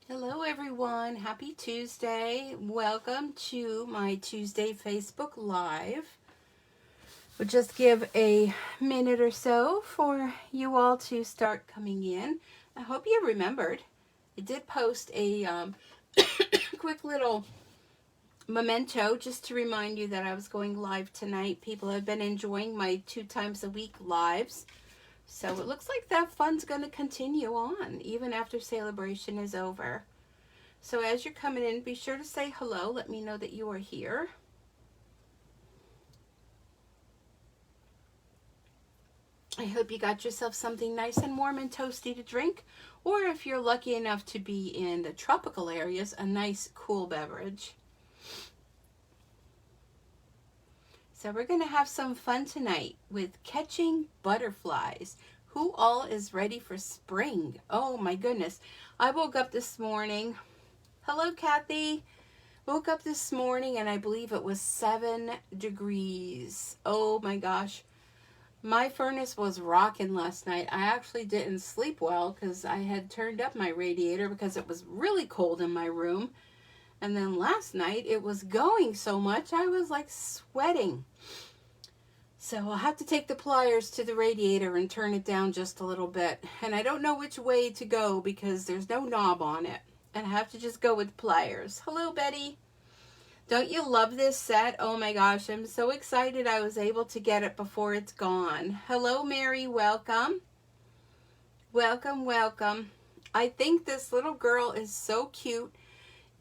Hello everyone, happy Tuesday. Welcome to my Tuesday Facebook Live. We'll just give a minute or so for you all to start coming in. I hope you remembered. I did post a quick little memento just to remind you that I was going live tonight. People have been enjoying my 2 times a week lives. So it looks like that fun's going to continue on even after celebration is over. So as you're coming in, be sure to say hello. Let me know that you are here. I hope you got yourself something nice and warm and toasty to drink. Or if you're lucky enough to be in the tropical areas, a nice cool beverage. So we're going to have some fun tonight with catching butterflies. Who all is ready for spring? Oh my goodness. I woke up this morning. Hello, Kathy. Woke up this morning and I believe it was 7 degrees. Oh my gosh. My furnace was rocking last night. I actually didn't sleep well because I had turned up my radiator because it was really cold in my room. And then last night it was going so much I was like sweating. So I'll have to take the pliers to the radiator and turn it down just a little bit. And I don't know which way to go because there's no knob on it. And I have to just go with pliers. Hello, Betty. Don't you love this set? Oh my gosh, I'm so excited I was able to get it before it's gone. Hello, Mary. Welcome. Welcome, welcome. I think this little girl is so cute.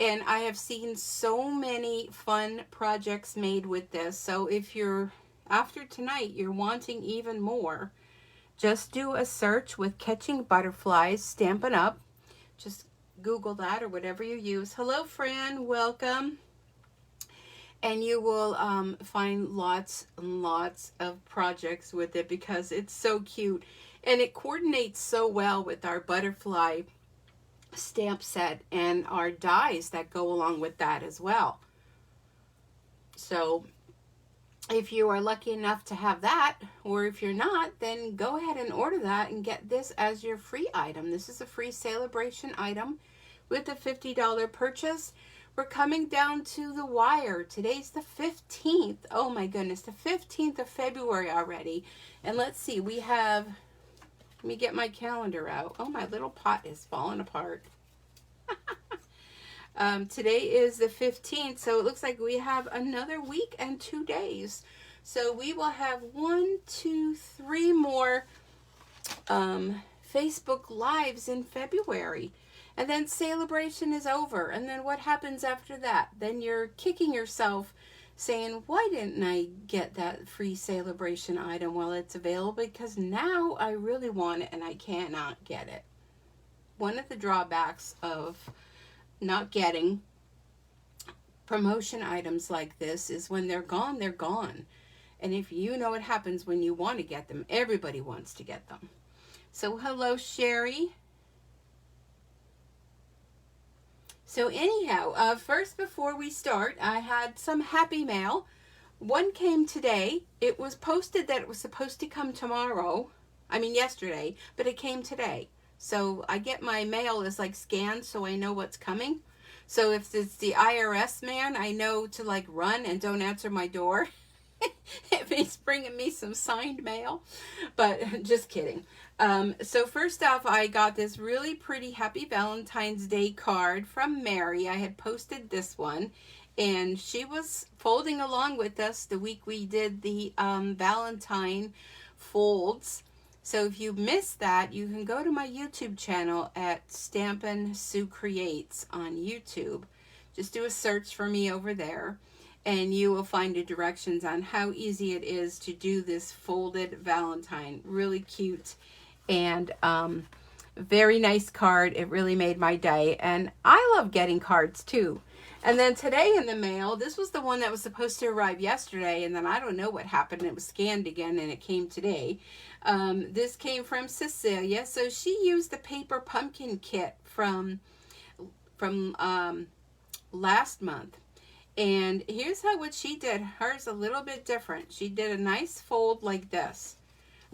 And I have seen so many fun projects made with this. So if you're, after tonight, you're wanting even more, just do a search with Catching Butterflies, Stampin' Up. Just Google that or whatever you use. Hello, Fran. Welcome. And you will find lots and lots of projects with it because it's so cute. And it coordinates so well with our butterfly stamp set and our dies that go along with that as well. So if you are lucky enough to have that, or if you're not, then go ahead and order that and get this as your free item. This is a free celebration item with a $50 purchase. We're coming down to the wire. Today's the 15th. Oh my goodness, the 15th of February already. And let's see, we have, let me get my calendar out. Oh, my little pot is falling apart. Today is the 15th, so it looks like we have another week and 2 days. So we will have 1, 2, 3 more Facebook Lives in February. And then celebration is over. And then what happens after that? Then you're kicking yourself saying, why didn't I get that free celebration item while it's available? Because now I really want it and I cannot get it. One of the drawbacks of not getting promotion items like this is when they're gone, they're gone. And if you know what happens when you want to get them, everybody wants to get them. So hello, Sherry. So anyhow, first before we start, I had some happy mail. One came today. It was posted that it was supposed to come yesterday, but it came today. So I get my mail is like scanned so I know what's coming. So if it's the IRS man, I know to like run and don't answer my door if he's bringing me some signed mail. But just kidding. So first off, I got this really pretty Happy Valentine's Day card from Mary. I had posted this one, and she was folding along with us the week we did the Valentine folds. So if you missed that, you can go to my YouTube channel at Stampin' Sue Creates on YouTube. Just do a search for me over there, and you will find the directions on how easy it is to do this folded Valentine. Really cute and very nice card. It really made my day, and I love getting cards too. And then today in the mail, this was the one that was supposed to arrive yesterday, and then I don't know what happened. It was scanned again, and it came today. This came from Cecilia. So she used the paper pumpkin kit from last month. And here's what she did. Hers a little bit different. She did a nice fold like this.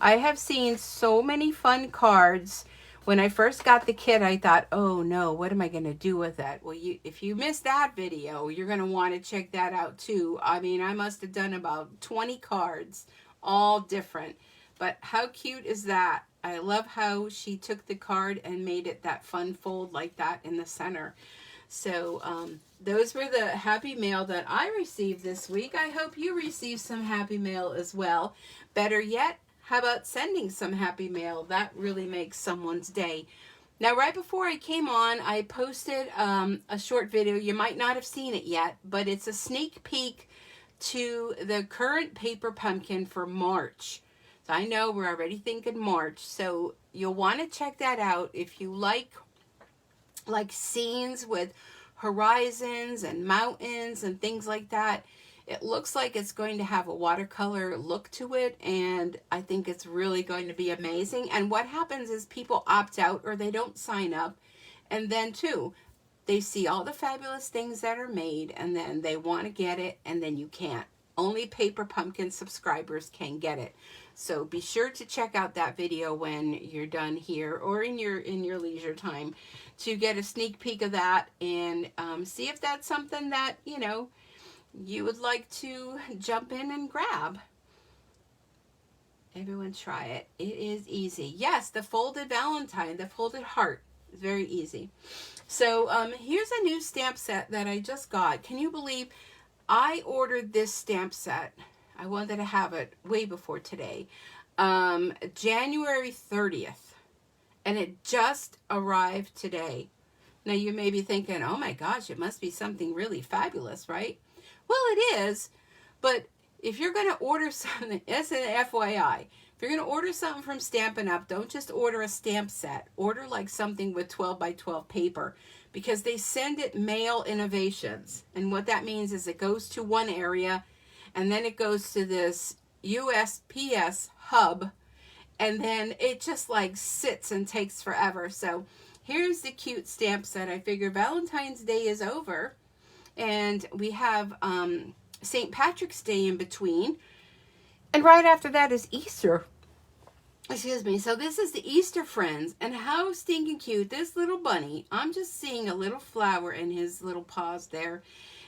I have seen so many fun cards When I first got the kit, I thought, oh no, what am I going to do with it? Well, if you missed that video, you're going to want to check that out too. I mean, I must have done about 20 cards, all different. But how cute is that? I love how she took the card and made it that fun fold like that in the center. So those were the happy mail that I received this week. I hope you received some happy mail as well. Better yet, how about sending some happy mail? That really makes someone's day. Now, right before I came on, I posted a short video. You might not have seen it yet, but it's a sneak peek to the current paper pumpkin for March. So I know we're already thinking March, so you'll want to check that out if you like scenes with horizons and mountains and things like that. It looks like it's going to have a watercolor look to it, and I think it's really going to be amazing. And what happens is people opt out or they don't sign up, and then too, they see all the fabulous things that are made, and then they want to get it, and then you can't. Only Paper Pumpkin subscribers can get it. So be sure to check out that video when you're done here or in your leisure time to get a sneak peek of that and see if that's something that, you know, you would like to jump in and grab. Everyone try it. It is easy. Yes, the folded Valentine, the folded heart is very easy. So here's a new stamp set that I just got. Can you believe I ordered this stamp set? I wanted to have it way before today. January 30th. And it just arrived today. Now you may be thinking, oh my gosh, it must be something really fabulous, right? Well, it is, but if you're going to order something, it's an FYI. If you're going to order something from Stampin' Up, don't just order a stamp set. Order like something with 12 by 12 paper, because they send it mail innovations. And what that means is it goes to one area, and then it goes to this USPS hub, and then it just like sits and takes forever. So here's the cute stamp set. I figure Valentine's Day is over, and we have St. Patrick's Day in between, and right after that is Easter. Excuse me. So this is the Easter Friends, and how stinking cute. This little bunny, I'm just seeing a little flower in his little paws there,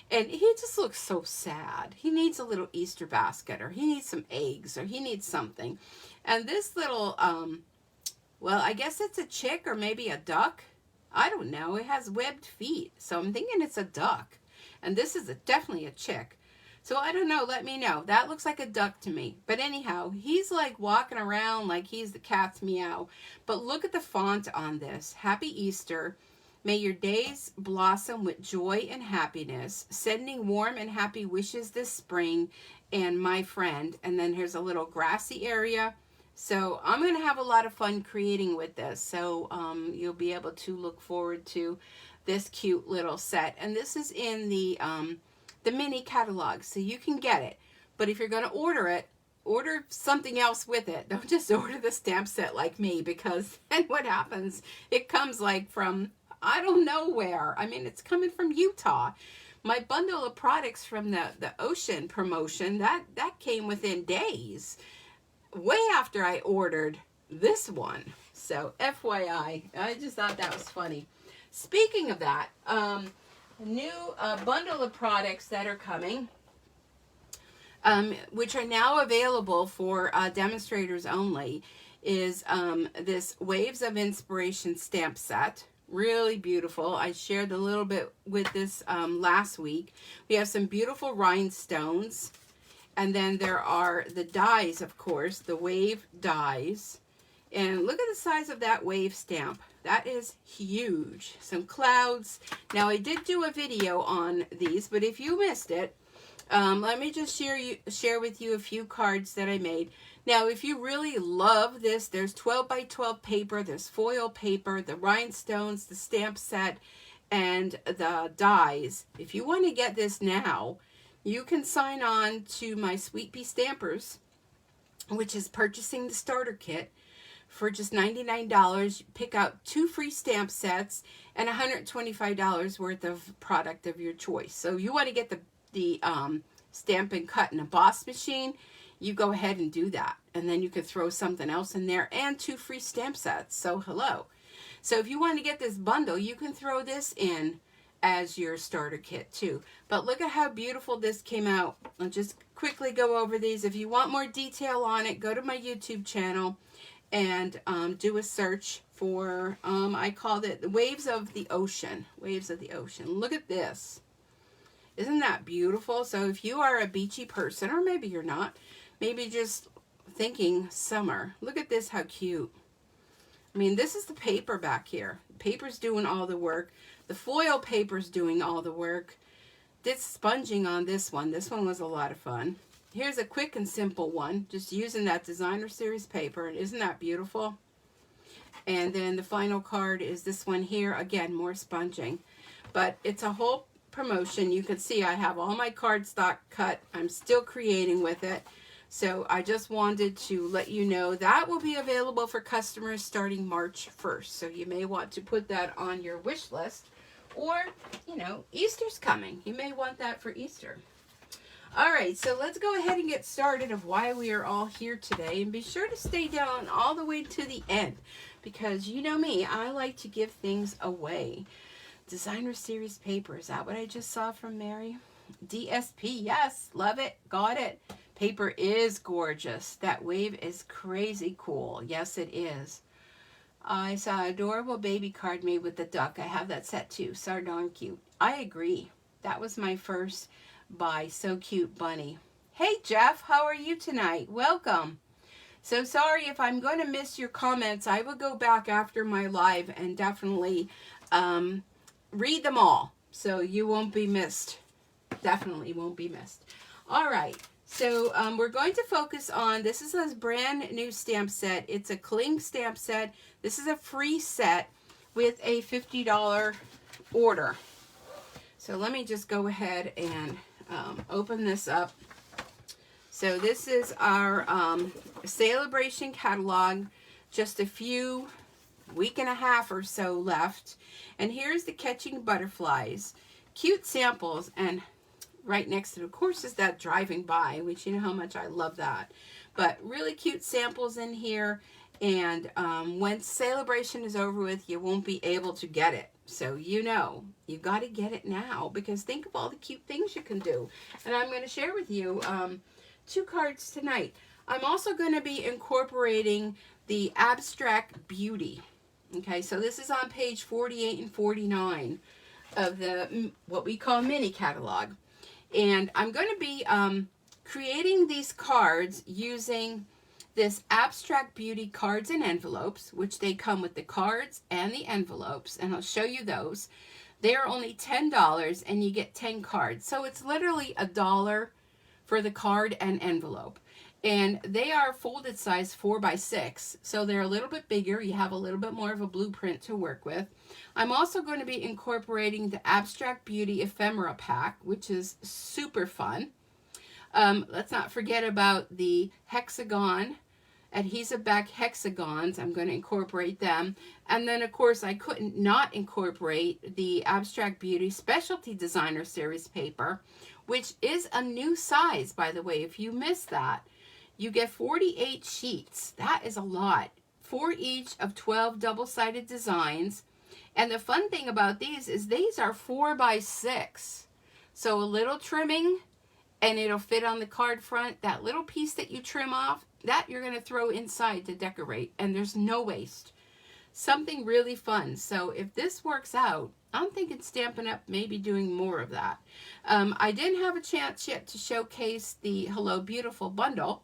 and he just looks so sad. He needs a little Easter basket, or he needs some eggs, or he needs something. And this little, well, I guess it's a chick or maybe a duck. I don't know. It has webbed feet, so I'm thinking it's a duck. And this is definitely a chick. So I don't know. Let me know. That looks like a duck to me. But anyhow, he's like walking around like he's the cat's meow. But look at the font on this. Happy Easter. May your days blossom with joy and happiness. Sending warm and happy wishes this spring. And my friend. And then here's a little grassy area. So I'm going to have a lot of fun creating with this. So you'll be able to look forward to this cute little set. And this is in the mini catalog, so you can get it. But if you're going to order it, order something else with it. Don't just order the stamp set like me, because then what happens? It comes like from, I don't know where. I mean, it's coming from Utah. My bundle of products from the Ocean promotion, that came within days, way after I ordered this one. So FYI, I just thought that was funny. Speaking of that, new bundle of products that are coming, which are now available for demonstrators only, is this Waves of Inspiration stamp set. Really beautiful. I shared a little bit with this last week. We have some beautiful rhinestones, and then there are the dies, of course, the wave dies. And look at the size of that wave stamp. That is huge. Some clouds. Now, I did do a video on these, but if you missed it, let me just share with you a few cards that I made. Now, if you really love this, there's 12 by 12 paper, there's foil paper, the rhinestones, the stamp set, and the dies. If you want to get this now, you can sign on to my Sweet Pea Stampers, which is purchasing the starter kit. For just $99, pick out 2 free stamp sets and $125 worth of product of your choice. So you want to get the Stampin' Cut and Emboss machine, you go ahead and do that. And then you could throw something else in there and 2 free stamp sets. So hello. So if you want to get this bundle, you can throw this in as your starter kit too. But look at how beautiful this came out. I'll just quickly go over these. If you want more detail on it, go to my YouTube channel and do a search for, I called it Waves of the Ocean. Waves of the Ocean. Look at this. Isn't that beautiful? So if you are a beachy person, or maybe you're not, maybe just thinking summer. Look at this, how cute. I mean, this is the paper back here. Paper's doing all the work. The foil paper's doing all the work. Did sponging on this one. This one was a lot of fun. Here's a quick and simple one, just using that designer series paper. Isn't that beautiful? And then the final card is this one here. Again, more sponging. But it's a whole promotion. You can see I have all my cardstock cut. I'm still creating with it. So I just wanted to let you know that will be available for customers starting March 1st. So you may want to put that on your wish list. Or, you know, Easter's coming. You may want that for Easter. All right, so let's go ahead and get started of why we are all here today. And be sure to stay down all the way to the end. Because you know me, I like to give things away. Designer series paper. Is that what I just saw from Mary? DSP, yes. Love it. Got it. Paper is gorgeous. That wave is crazy cool. Yes, it is. I saw an adorable baby card made with the duck. I have that set too. So darn cute. I agree. That was my first buy. So cute, bunny. Hey, Jeff. How are you tonight? Welcome. So sorry if I'm going to miss your comments. I will go back after my live and definitely read them all. So you won't be missed. Definitely won't be missed. All right. So we're going to focus on, this is a brand new stamp set. It's a Cling stamp set. This is a free set with a $50 order. So let me just go ahead and open this up. So this is our Celebration catalog. Just a few, week and a half or so left. And here's the Catching Butterflies. Cute samples, and right next to it, of course, is that Driving By, which you know how much I love that. But really cute samples in here. And when Celebration is over with, you won't be able to get it. So you know, you got to get it now, because think of all the cute things you can do. And I'm going to share with you 2 cards tonight. I'm also going to be incorporating the Abstract Beauty. Okay, so this is on page 48 and 49 of the what we call mini catalog. And I'm going to be creating these cards using this Abstract Beauty cards and envelopes, which they come with the cards and the envelopes, and I'll show you those. They are only $10 and you get 10 cards. So it's literally $1 for the card and envelope. And they are folded size 4x6, so they're a little bit bigger. You have a little bit more of a blueprint to work with. I'm also going to be incorporating the Abstract Beauty Ephemera Pack, which is super fun. Let's not forget about the hexagon, adhesive back hexagons. I'm going to incorporate them. And then, of course, I couldn't not incorporate the Abstract Beauty Specialty Designer Series paper, which is a new size, by the way. If you missed that, you get 48 sheets. That is a lot. 4 each of 12 double-sided designs. And the fun thing about these is these are 4x6. So a little trimming and it'll fit on the card front. That little piece that you trim off, that you're going to throw inside to decorate. And there's no waste. Something really fun. So if this works out, I'm thinking Stampin' Up! Maybe doing more of that. I didn't have a chance yet to showcase the Hello Beautiful bundle.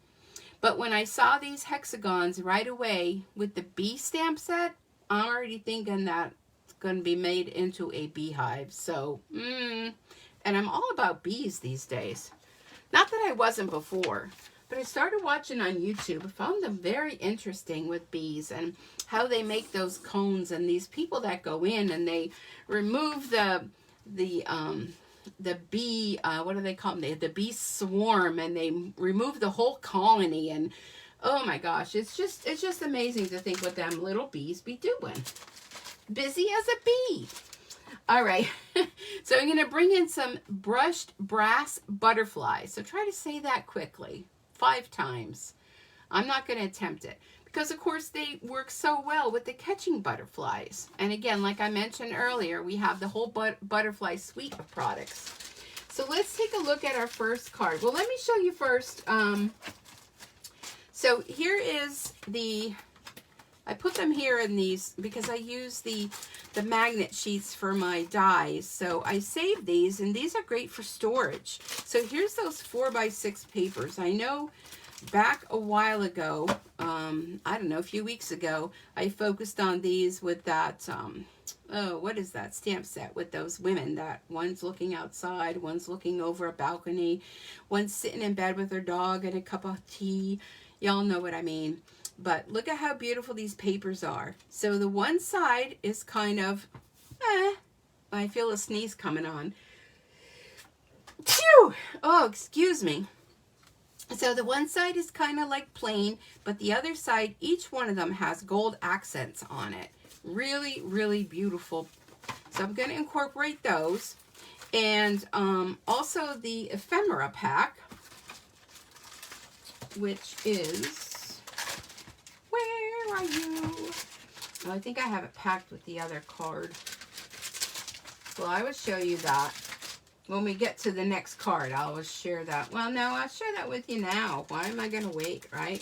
But when I saw these hexagons right away with the bee stamp set, I'm already thinking that it's going to be made into a beehive. So, and I'm all about bees these days. Not that I wasn't before, but I started watching on YouTube. I found them very interesting with bees and how they make those cones, and these people that go in and they remove the bee, what do they call them? The bee swarm, and they remove the whole colony, and oh my gosh, it's just amazing to think what them little bees be doing. Busy as a bee. All right, so I'm going to bring in some brushed brass butterflies. So try to say that quickly, 5 times. I'm not going to attempt it, because of course they work so well with the catching butterflies. And again, like I mentioned earlier, we have the whole butterfly suite of products. So let's take a look at our first card. Well, let me show you first. So here is I put them here in these because I use the magnet sheets for my dies. So I saved these, and these are great for storage. So here's those 4x6 papers. I know back a while ago, I don't know, a few weeks ago, I focused on these with that, oh, what is that stamp set with those women that one's looking outside, one's looking over a balcony, one's sitting in bed with her dog and a cup of tea. Y'all know what I mean. But look at how beautiful these papers are. So the one side is kind of, I feel a sneeze coming on. Phew! Oh, excuse me. So the one side is kind of like plain, but the other side, each one of them has gold accents on it. Really, really beautiful. So I'm going to incorporate those. And also the Ephemera Pack, which is, where are you? Oh, I think I have it packed with the other card. Well, I will show you that. When we get to the next card, I'll share that. Well, no, I'll share that with you now. Why am I going to wait, right?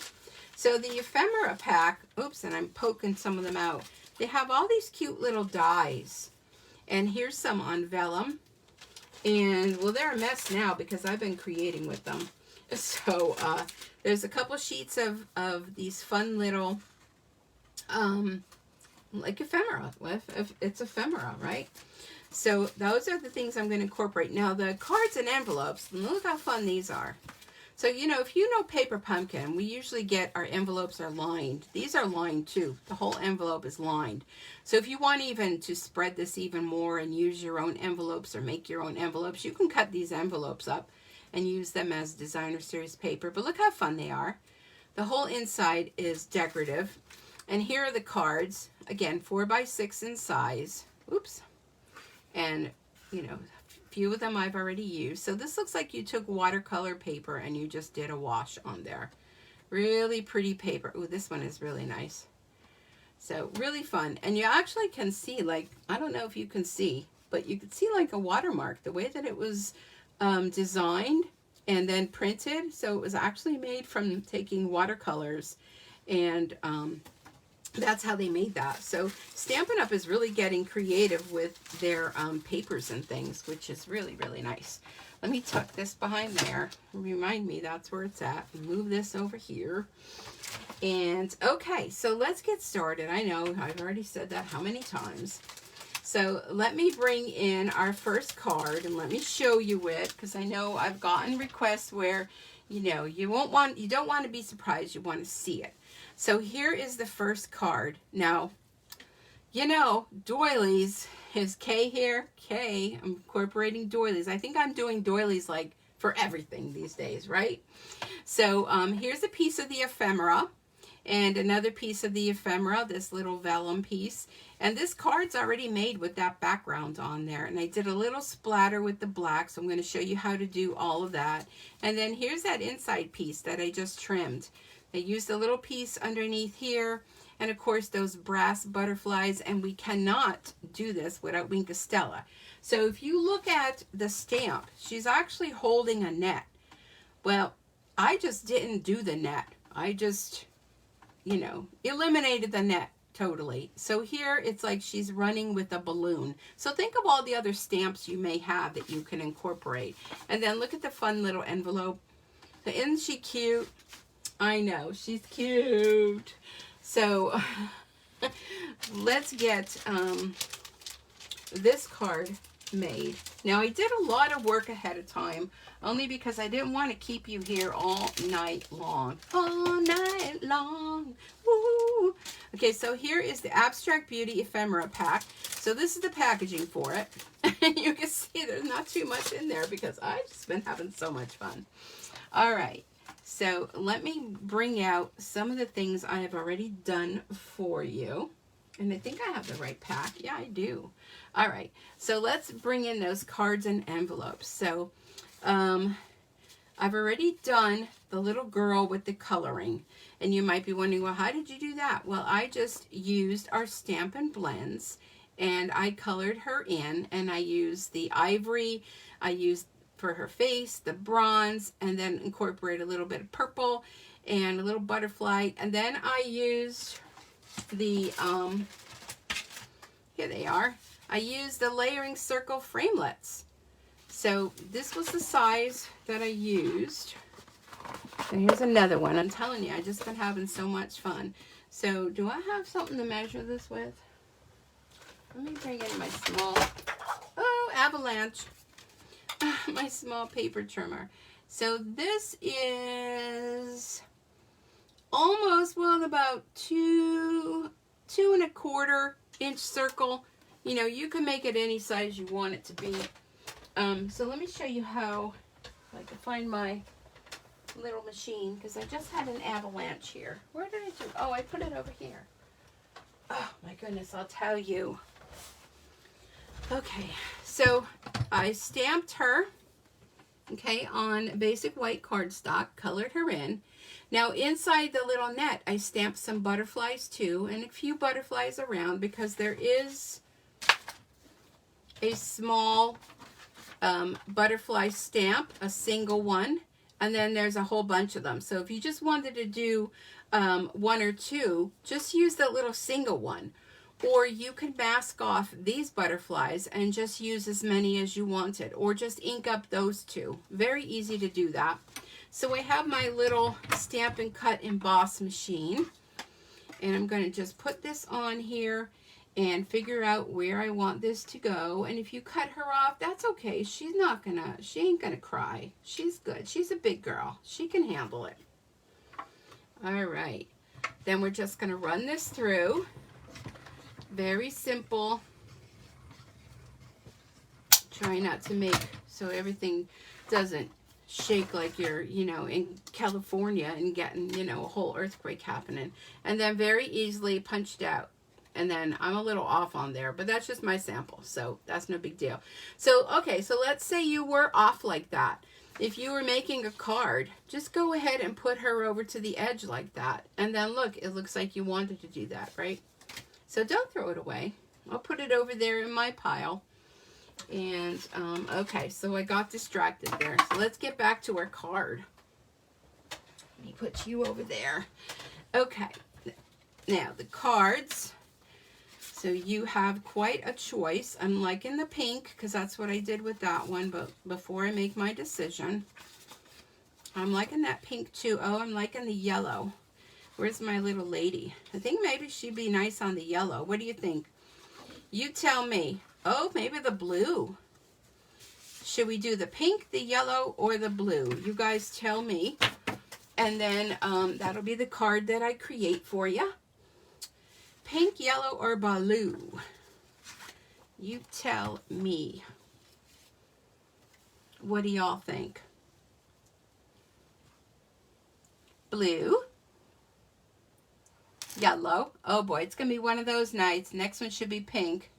So the Ephemera Pack, oops, and I'm poking some of them out. They have all these cute little dies. And here's some on vellum. And, well, they're a mess now because I've been creating with them. So there's a couple sheets of these fun little, like ephemera. It's ephemera, right? So those are the things I'm going to incorporate. Now the cards and envelopes, look how fun these are. So, you know, if you know Paper Pumpkin, we usually get our envelopes are lined. These are lined too. The whole envelope is lined. So if you want even to spread this even more and use your own envelopes or make your own envelopes, you can cut these envelopes up and use them as designer series paper. But look how fun they are. The whole inside is decorative. And here are the cards. Again, 4x6 in size. Oops. And, you know, a few of them I've already used. So this looks like you took watercolor paper and you just did a wash on there. Really pretty paper. Ooh, this one is really nice. So really fun. And you actually can see, like, I don't know if you can see, but you can see like a watermark, the way that it was designed and then printed. So it was actually made from taking watercolors, and that's how they made that. So Stampin' Up! Is really getting creative with their papers and things, which is really, really nice. Let me tuck this behind there. Remind me that's where it's at. Move this over here. And okay, so let's get started. I know I've already said that how many times. So let me bring in our first card and let me show you it, because I know I've gotten requests where, you know, you don't want to be surprised, you want to see it. So here is the first card. Now, you know, doilies, is K here? K, I'm incorporating doilies. I think I'm doing doilies like for everything these days, right? So here's a piece of the ephemera and another piece of the ephemera, this little vellum piece. And this card's already made with that background on there. And I did a little splatter with the black, so I'm going to show you how to do all of that. And then here's that inside piece that I just trimmed. I used a little piece underneath here, and of course those brass butterflies, and we cannot do this without Wink of Stella. So if you look at the stamp, she's actually holding a net. Well, I just didn't do the net. I just, you know, eliminated the net totally. So here it's like she's running with a balloon. So think of all the other stamps you may have that you can incorporate. And then look at the fun little envelope. Isn't she cute? I know, she's cute. So let's get this card made. Now I did a lot of work ahead of time, only because I didn't want to keep you here all night long. All night long. Woo! Okay, so here is the Abstract Beauty Ephemera Pack. So this is the packaging for it. And you can see there's not too much in there because I've just been having so much fun. All right. So let me bring out some of the things I have already done for you. And I think I have the right pack. Yeah, I do. All right. So let's bring in those cards and envelopes. So I've already done the little girl with the coloring. And you might be wondering, well, how did you do that? Well, I just used our Stampin' blends and I colored her in, and I used the ivory, I used for her face, the bronze, and then incorporate a little bit of purple and a little butterfly. And then I used the, here they are. I used the layering circle framelets. So this was the size that I used. And here's another one. I'm telling you, I've just been having so much fun. So do I have something to measure this with? Let me bring in my small, oh, avalanche. My small paper trimmer. So this is almost, well, about 2.25 inch circle. You know, you can make it any size you want it to be. So let me show you how I can find my little machine, because I just had an avalanche here. Where did I do? Oh, I put it over here. Oh my goodness, I'll tell you. Okay, so I stamped her, okay, on basic white cardstock, colored her in. Now inside the little net, I stamped some butterflies too, and a few butterflies around, because there is a small butterfly stamp, a single one, and then there's a whole bunch of them. So if you just wanted to do one or two, just use the little single one. Or you can mask off these butterflies and just use as many as you wanted, or just ink up those two. Very easy to do that. So I have my little Stampin' Cut Emboss machine, and I'm going to just put this on here and figure out where I want this to go. And if you cut her off, that's okay. She ain't gonna cry. She's good. She's a big girl. She can handle it. All right. Then we're just gonna run this through. Very simple. Try not to make so everything doesn't shake like you're, you know, in California and getting, you know, a whole earthquake happening. And then very easily punched out. And then I'm a little off on there, but that's just my sample, so that's no big deal. So, okay, so let's say you were off like that. If you were making a card, just go ahead and put her over to the edge like that. And then look, it looks like you wanted to do that, right? So don't throw it away. I'll put it over there in my pile. And, okay, so I got distracted there. So let's get back to our card. Let me put you over there. Okay, now the cards. So you have quite a choice. I'm liking the pink because that's what I did with that one. But before I make my decision, I'm liking that pink too. Oh, I'm liking the yellow. Where's my little lady? I think maybe she'd be nice on the yellow. What do you think? You tell me. Oh, maybe the blue. Should we do the pink, the yellow, or the blue? You guys tell me. And then that'll be the card that I create for you. Pink, yellow, or blue? You tell me. What do y'all think? Blue? Yellow? Oh boy, it's going to be one of those nights. Next one should be pink.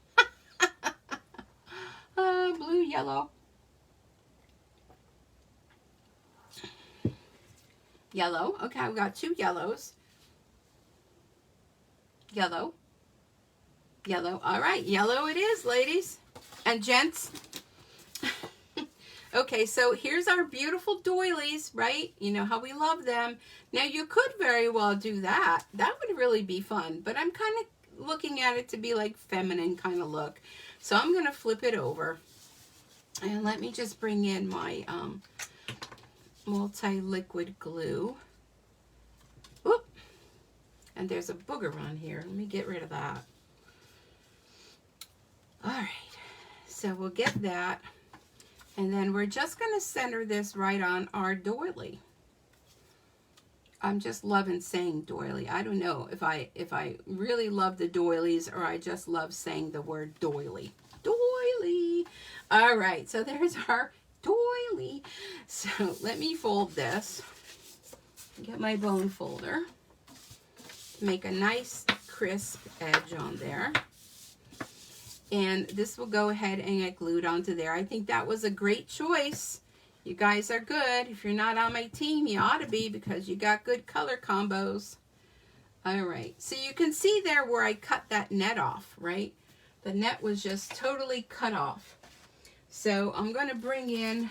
Blue, yellow. Yellow. Okay, I've got two yellows. Yellow. Yellow. All right, yellow it is, ladies and gents. Okay, so here's our beautiful doilies, right? You know how we love them. Now, you could very well do that. That would really be fun, but I'm kind of looking at it to be like feminine kind of look. So I'm going to flip it over. And let me just bring in my multi-liquid glue. Whoop. And there's a booger on here. Let me get rid of that. All right. So we'll get that. And then we're just going to center this right on our doily. I'm just loving saying doily. I don't know if I really love the doilies or I just love saying the word doily. Doily. All right, so there's our doily. So let me fold this. Get my bone folder. Make a nice crisp edge on there. And this will go ahead and get glued onto there. I think that was a great choice. You guys are good. If you're not on my team, you ought to be, because you got good color combos. All right, so you can see there where I cut that net off, right? The net was just totally cut off. So I'm going to bring in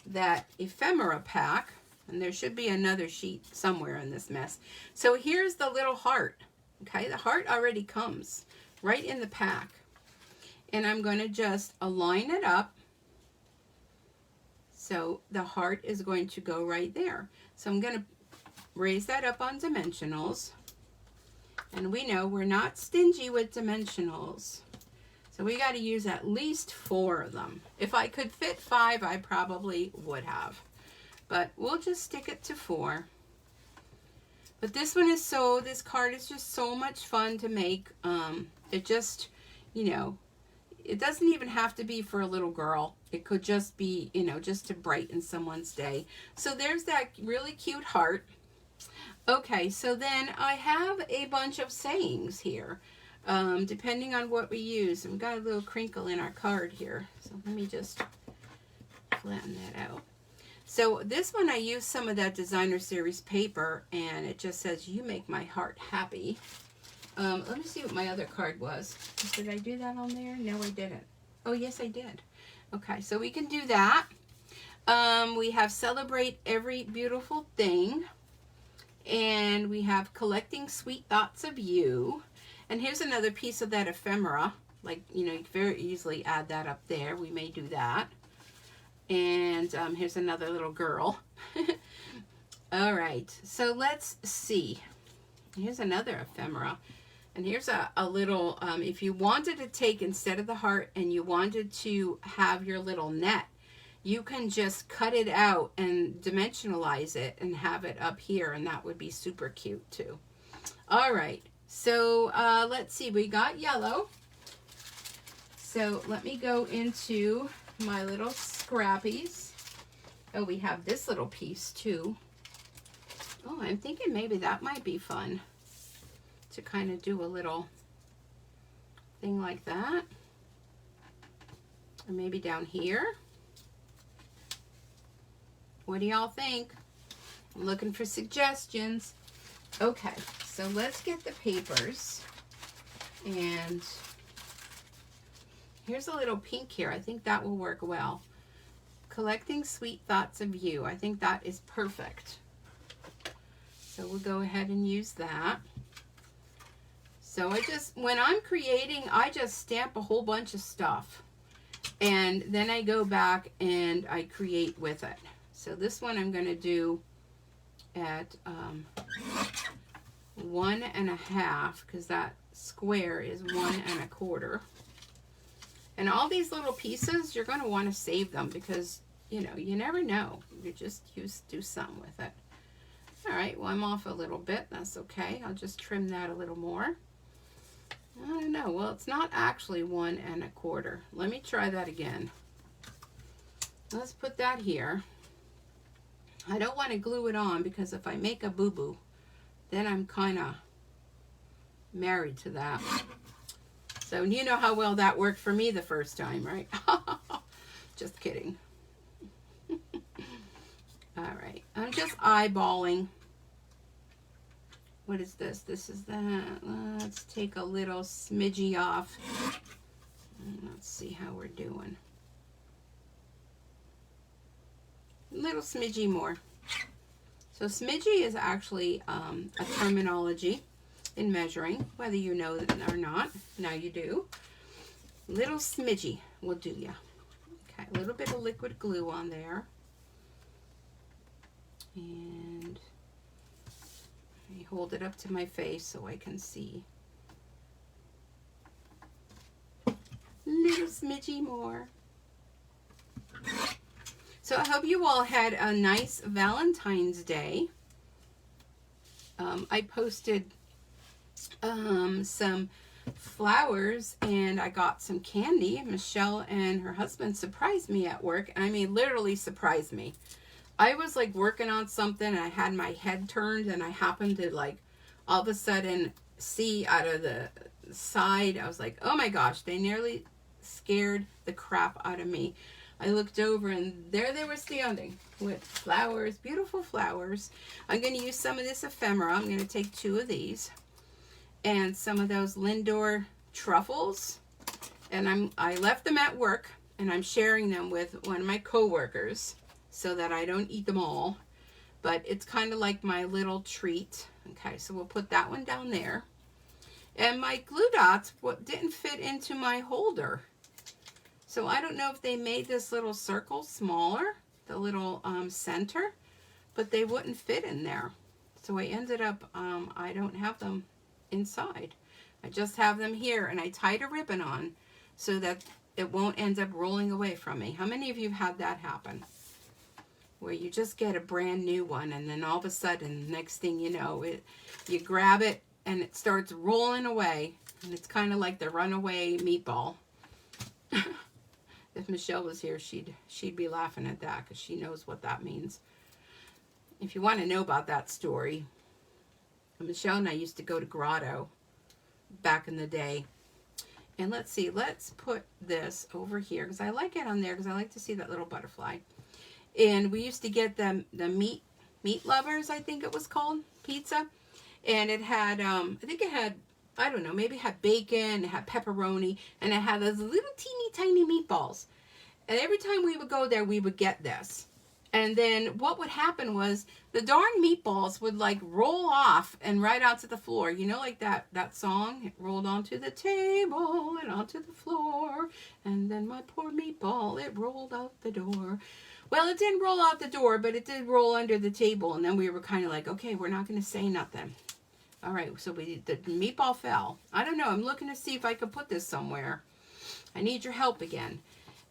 that Ephemera Pack, and there should be another sheet somewhere in this mess. So here's the little heart, okay? The heart already comes right in the pack. And I'm going to just align it up. So the heart is going to go right there. So I'm going to raise that up on dimensionals. And we know we're not stingy with dimensionals. So we got to use at least 4 of them. If I could fit 5, I probably would have. But we'll just stick it to 4. But this one is this card is just so much fun to make. It just, you know, it doesn't even have to be for a little girl. It could just be, you know, just to brighten someone's day. So there's that really cute heart. Okay, so then I have a bunch of sayings here, depending on what we use. We've got a little crinkle in our card here. So let me just flatten that out. So this one I used some of that designer series paper, and it just says, "You make my heart happy." Let me see what my other card was. Did I do that on there? No, I didn't. Oh, yes, I did. Okay, so we can do that. We have celebrate every beautiful thing. And we have collecting sweet thoughts of you. And here's another piece of that ephemera. Like, you know, you can very easily add that up there. We may do that. And here's another little girl. All right, so let's see. Here's another ephemera. And here's a little, if you wanted to take, instead of the heart, and you wanted to have your little net, you can just cut it out and dimensionalize it and have it up here, and that would be super cute too. All right, so let's see, we got yellow. So let me go into my little scrappies. Oh, we have this little piece too. Oh, I'm thinking maybe that might be fun to kind of do a little thing like that. Or maybe down here. What do y'all think? I'm looking for suggestions. Okay, so let's get the papers. And here's a little pink here. I think that will work well. Collecting sweet thoughts of you. I think that is perfect. So we'll go ahead and use that. So when I'm creating, I just stamp a whole bunch of stuff. And then I go back and I create with it. So this one I'm going to do at 1.5, because that square is 1.25. And all these little pieces, you're going to want to save them, because, you know, you never know. You just do some with it. All right, well, I'm off a little bit. That's okay. I'll just trim that a little more. I don't know. Well, it's not actually 1.25. Let me try that again. Let's put that here. I don't want to glue it on, because if I make a boo-boo, then I'm kind of married to that. So you know how well that worked for me the first time, right? Just kidding. All right, I'm just eyeballing. What is this? This is that. Let's take a little smidgy off. Let's see how we're doing. A little smidgy more. So smidgy is actually a terminology in measuring, whether you know it or not. Now you do. Little smidgy will do ya. Okay, a little bit of liquid glue on there. And I hold it up to my face so I can see. Little smidgy more. So I hope you all had a nice Valentine's Day. I posted some flowers, and I got some candy. Michelle and her husband surprised me at work. I mean, literally surprised me. I was like working on something, and I had my head turned, and I happened to like all of a sudden see out of the side. I was like, oh my gosh, they nearly scared the crap out of me. I looked over and there they were standing with flowers, beautiful flowers. I'm going to use some of this ephemera. I'm going to take 2 of these and some of those Lindor truffles. And I left them at work and I'm sharing them with one of my coworkers so that I don't eat them all. But it's kind of like my little treat. Okay, so we'll put that one down there. And my glue dots didn't fit into my holder. So I don't know if they made this little circle smaller, the little center, but they wouldn't fit in there. So I ended up, I don't have them inside. I just have them here, and I tied a ribbon on so that it won't end up rolling away from me. How many of you have had that happen? Where you just get a brand new one, and then all of a sudden, next thing you know, you grab it, and it starts rolling away, and it's kind of like the runaway meatball. If Michelle was here, she'd be laughing at that because she knows what that means. If you want to know about that story, Michelle and I used to go to Grotto back in the day. And let's see, let's put this over here because I like it on there because I like to see that little butterfly. And we used to get the meat lovers, I think it was called, pizza. And it had, I think it had, I don't know, maybe it had bacon, it had pepperoni, and it had those little teeny tiny meatballs. And every time we would go there, we would get this. And then what would happen was the darn meatballs would like roll off and right onto the floor. You know, like that song, it rolled onto the table and onto the floor. And then my poor meatball, it rolled out the door. Well, it didn't roll out the door, but it did roll under the table. And then we were kind of like, okay, we're not going to say nothing. All right, so the meatball fell. I don't know. I'm looking to see if I could put this somewhere. I need your help again.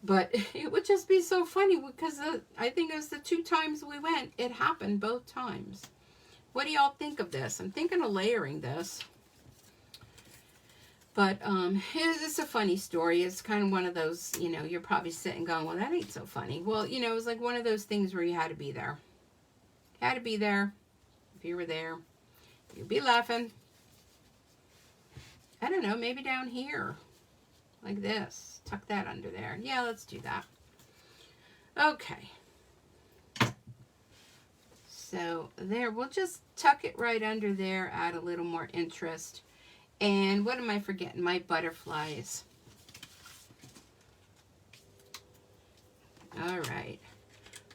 But it would just be so funny because I think it was the 2 times we went, it happened both times. What do y'all think of this? I'm thinking of layering this. But it's a funny story. It's kind of one of those, you know, you're probably sitting going, well, that ain't so funny. Well, you know, it was like one of those things where you had to be there. You had to be there. If you were there, you'd be laughing. I don't know, maybe down here. Like this. Tuck that under there. Yeah, let's do that. Okay. So there, we'll just tuck it right under there, add a little more interest. And what am I forgetting? My butterflies. All right.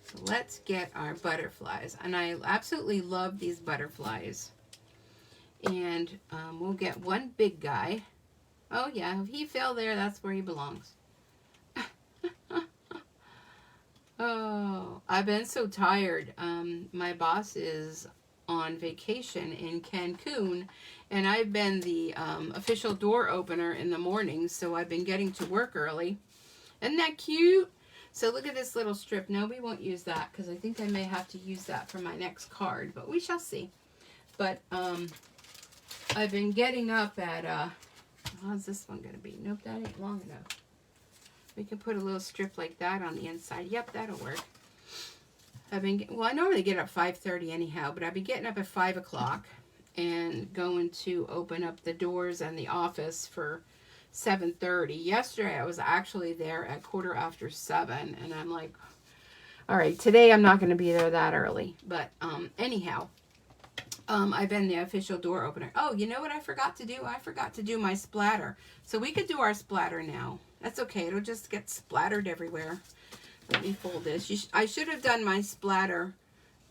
So let's get our butterflies. And I absolutely love these butterflies. And we'll get one big guy. Oh, yeah, if he fell there, that's where he belongs. Oh, I've been so tired. My boss is on vacation in Cancun, and I've been the official door opener in the mornings, so I've been getting to work early. Isn't that cute? So look at this little strip. No, we won't use that, because I think I may have to use that for my next card, but we shall see. But I've been getting up at... how's this one going to be? Nope, that ain't long enough. We can put a little strip like that on the inside. Yep, that'll work. Well, I normally get up 5:30 anyhow, but I've been getting up at 5 o'clock and going to open up the doors and the office for 7:30. Yesterday, I was actually there at 7:15, and I'm like, all right, today I'm not going to be there that early. But anyhow, I've been the official door opener. Oh, you know what I forgot to do? I forgot to do my splatter. So we could do our splatter now. That's okay. It'll just get splattered everywhere. Let me fold this. I should have done my splatter,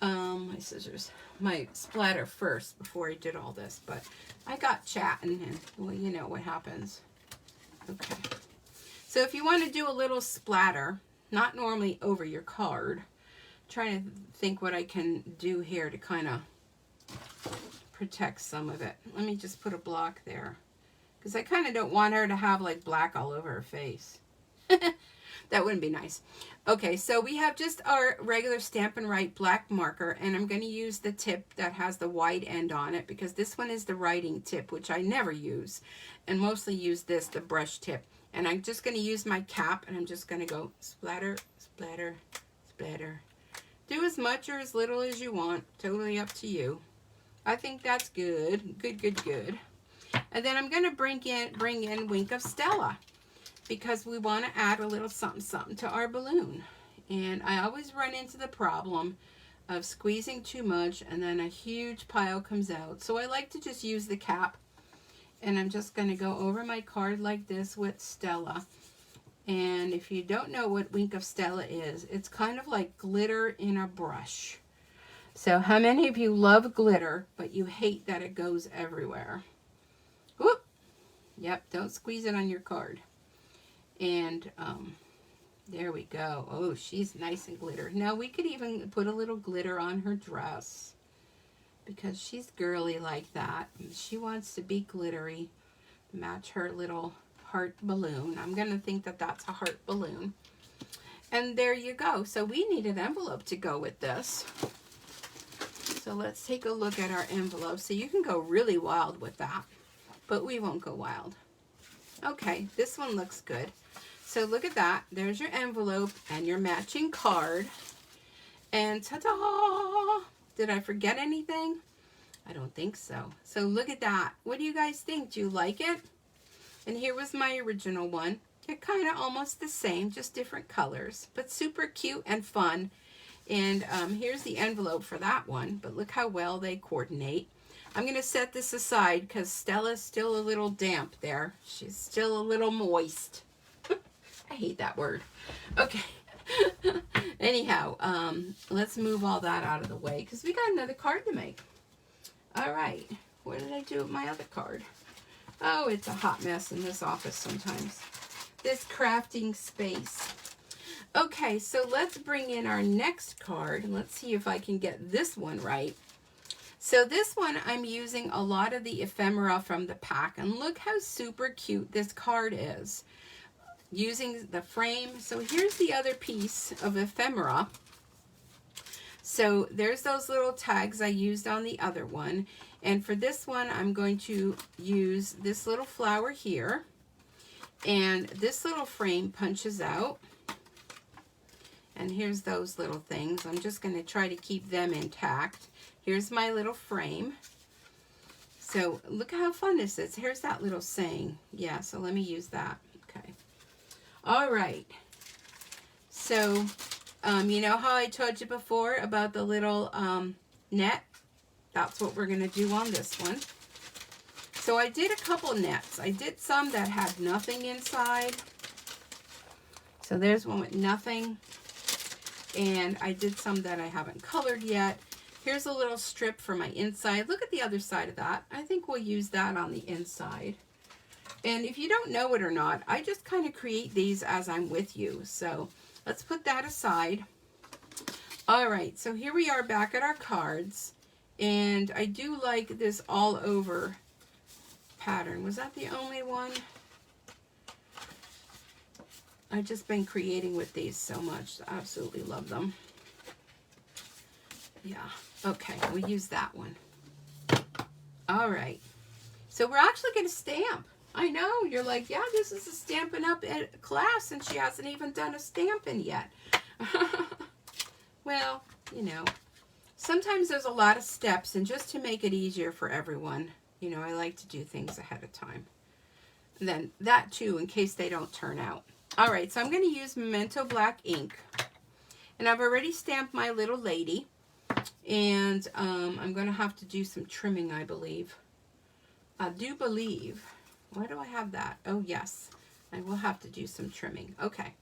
my scissors, my splatter first before I did all this. But I got chatting and, well, you know what happens. Okay. So if you want to do a little splatter, not normally over your card, I'm trying to think what I can do here to kind of protect some of it. Let me just put a block there because I kind of don't want her to have like black all over her face. That wouldn't be nice. Okay, so we have just our regular Stampin' Write black marker, and I'm going to use the tip that has the wide end on it because this one is the writing tip, which I never use, and mostly use this, the brush tip. And I'm just going to use my cap, and I'm just going to go splatter, splatter, splatter. Do as much or as little as you want. Totally up to you. I think that's good. Good, good, good. And then I'm going to bring in Wink of Stella. because we want to add a little something something to our balloon. And I always run into the problem of squeezing too much and then a huge pile comes out. So I like to just use the cap, and I'm just going to go over my card like this with Stella. And if you don't know what Wink of Stella is, it's kind of like glitter in a brush. So how many of you love glitter, but you hate that it goes everywhere? Whoop! Yep, don't squeeze it on your card. And there we go. Oh, she's nice and glitter. Now we could even put a little glitter on her dress because she's girly like that. And she wants to be glittery, match her little heart balloon. I'm going to think that that's a heart balloon. And there you go. So we need an envelope to go with this. So let's take a look at our envelope. So you can go really wild with that, but we won't go wild. Okay, this one looks good. So look at that. There's your envelope and your matching card. And ta-da! Did I forget anything? I don't think so. So look at that. What do you guys think? Do you like it? And here was my original one. They're kind of almost the same, just different colors, but super cute and fun. And here's the envelope for that one, but look how well they coordinate. I'm going to set this aside because Stella's still a little damp there. She's still a little moist. I hate that word. Okay. Anyhow, let's move all that out of the way because we got another card to make. All right. What did I do with my other card? Oh, it's a hot mess in this office sometimes. This crafting space. Okay, so let's bring in our next card. Let's see if I can get this one right. So this one, I'm using a lot of the ephemera from the pack. And look how super cute this card is. Using the frame. So here's the other piece of ephemera. So there's those little tags I used on the other one. And for this one, I'm going to use this little flower here. And this little frame punches out. And here's those little things. I'm just going to try to keep them intact. Here's my little frame. So look how fun this is. Here's that little saying. Yeah, so let me use that. Okay. All right. So, you know how I told you before about the little net? That's what we're going to do on this one. So I did a couple nets. I did some that had nothing inside. So there's one with nothing. And I did some that I haven't colored yet. Here's a little strip for my inside. Look at the other side of that. I think we'll use that on the inside. And if you don't know it or not, I just kind of create these as I'm with you. So let's put that aside. All right, so here we are back at our cards. And I do like this all over pattern. Was that the only one? I've just been creating with these so much. I absolutely love them. Yeah. Okay, we'll use that one. All right. So we're actually going to stamp. I know. You're like, yeah, this is a Stampin' Up! At class, and she hasn't even done a stamping yet. Well, you know, sometimes there's a lot of steps, and just to make it easier for everyone, you know, I like to do things ahead of time. And then that, too, in case they don't turn out. All right, so I'm going to use Memento Black ink. And I've already stamped my little lady. And I'm going to have to do some trimming, I believe. I do believe. Why do I have that? Oh, yes. I will have to do some trimming. Okay.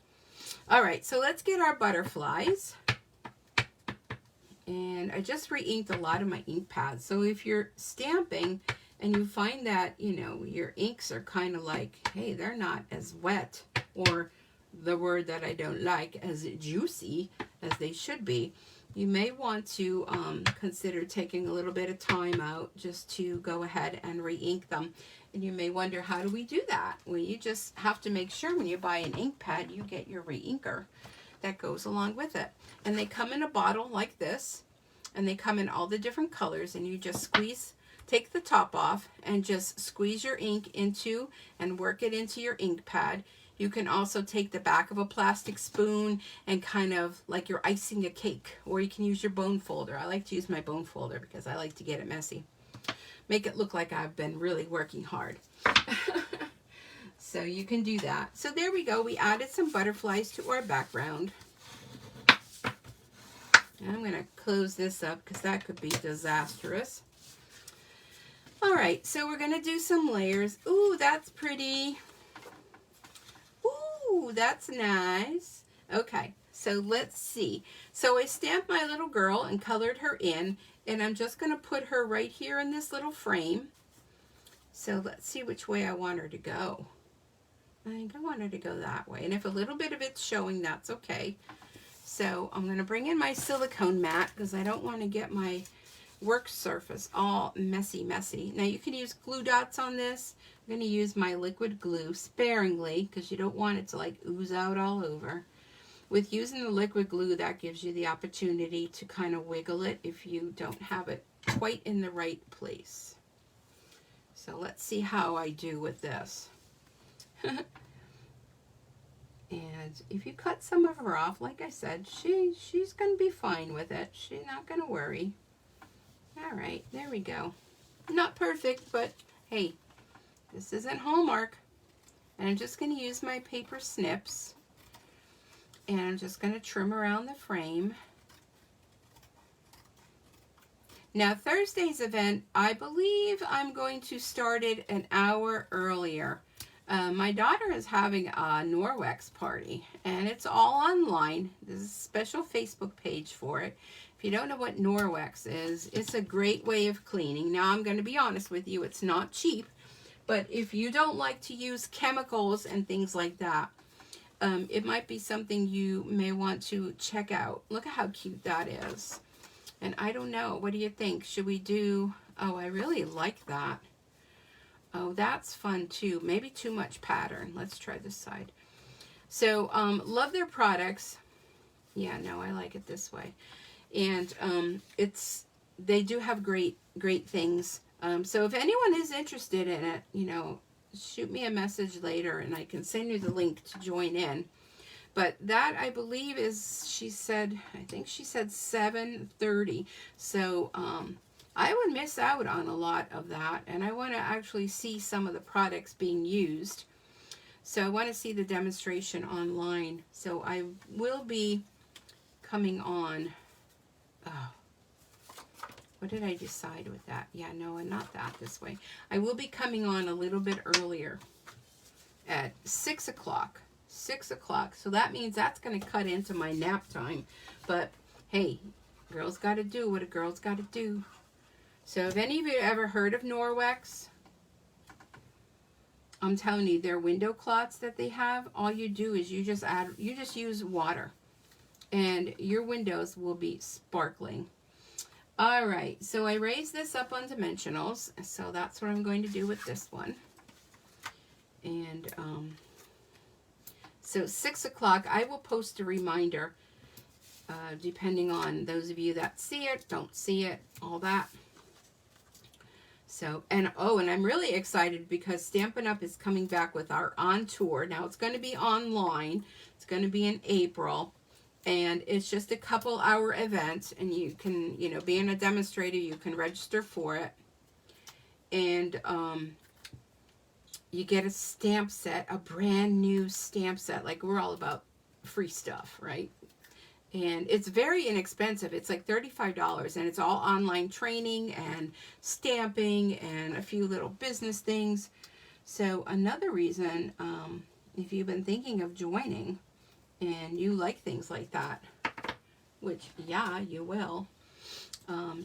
All right, so let's get our butterflies. And I just re-inked a lot of my ink pads. So if you're stamping and you find that, you know, your inks are kind of like, hey, they're not as wet, or the word that I don't like, as juicy as they should be, you may want to consider taking a little bit of time out just to go ahead and re-ink them. And you may wonder, how do we do that? Well, you just have to make sure when you buy an ink pad, you get your re-inker that goes along with it. And they come in a bottle like this, and they come in all the different colors, and you just squeeze, take the top off, and just squeeze your ink into and work it into your ink pad. You can also take the back of a plastic spoon and kind of like you're icing a cake, or you can use your bone folder. I like to use my bone folder because I like to get it messy. Make it look like I've been really working hard. So you can do that. So there we go. We added some butterflies to our background. And I'm going to close this up because that could be disastrous. All right, so we're going to do some layers. Ooh, that's pretty. Ooh, that's nice. Okay, so let's see. So I stamped my little girl and colored her in, and I'm just going to put her right here in this little frame. So let's see which way I want her to go. I think I want her to go that way. And if a little bit of it's showing, that's okay. So I'm going to bring in my silicone mat because I don't want to get my work surface all messy. Now you can use glue dots on this. I'm going to use my liquid glue sparingly because you don't want it to like ooze out all over. With using the liquid glue, that gives you the opportunity to kind of wiggle it if you don't have it quite in the right place. So let's see how I do with this. And if you cut some of her off, like I said, she's going to be fine with it. She's not going to worry. All right, there we go. Not perfect, but hey, this isn't Hallmark. And I'm just going to use my paper snips. And I'm just going to trim around the frame. Now, Thursday's event, I believe I'm going to start it an hour earlier. My daughter is having a Norwex party, and it's all online. There's a special Facebook page for it. If you don't know what Norwex is, it's a great way of cleaning. Now, I'm going to be honest with you, it's not cheap, but if you don't like to use chemicals and things like that, it might be something you may want to check out. Look at how cute that is. And I don't know, what do you think? Should we do, oh, I really like that. Oh, that's fun too. Maybe too much pattern. Let's try this side. So, love their products. Yeah, no, I like it this way. And they do have great things. So if anyone is interested in it, you know, shoot me a message later and I can send you the link to join in. But that, I believe, is, she said, I think she said 7:30. So, I would miss out on a lot of that, and I want to actually see some of the products being used. So I want to see the demonstration online. So I will be coming on. Oh, what did I decide with that? Yeah, no, and not that this way. I will be coming on a little bit earlier at 6 o'clock. 6 o'clock. So that means that's going to cut into my nap time. But hey, girls got to do what a girl's got to do. So have any of you ever heard of Norwex? I'm telling you, their window cloths that they have, all you do is you just use water and your windows will be sparkling. All right, so I raised this up on dimensionals, so that's what I'm going to do with this one. And so 6 o'clock, I will post a reminder depending on those of you that see it, don't see it, all that. So, and oh, and I'm really excited because Stampin' Up! Is coming back with our On Tour. Now, it's going to be online. It's going to be in April. And it's just a couple-hour event. And you can, you know, being a demonstrator, you can register for it. And you get a stamp set, a brand new stamp set. Like, we're all about free stuff, right? And it's very inexpensive. It's like $35, and it's all online training and stamping and a few little business things. So another reason, if you've been thinking of joining and you like things like that, which, yeah, you will,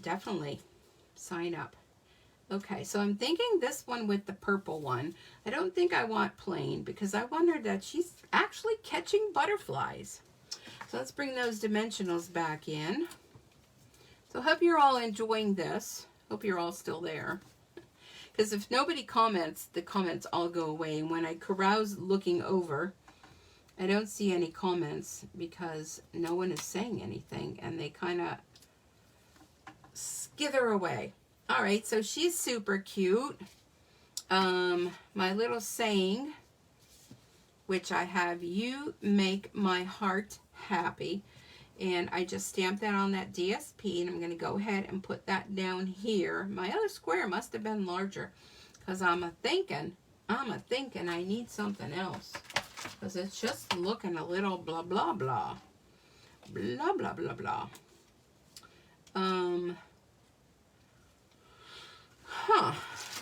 definitely sign up. Okay, so I'm thinking this one with the purple one. I don't think I want plain because I wondered that she's actually catching butterflies. So let's bring those dimensionals back in. So hope you're all enjoying this. Hope you're all still there. Because if nobody comments, the comments all go away. And when I carouse looking over, I don't see any comments because no one is saying anything. And they kind of skither away. All right, so she's super cute. My little saying, which I have, you make my heart happy. And I just stamped that on that DSP, and I'm going to go ahead and put that down here. My other square must have been larger because I'm thinking I'm thinking I need something else. Because it's just looking a little blah, blah, blah. Blah, blah, blah, blah.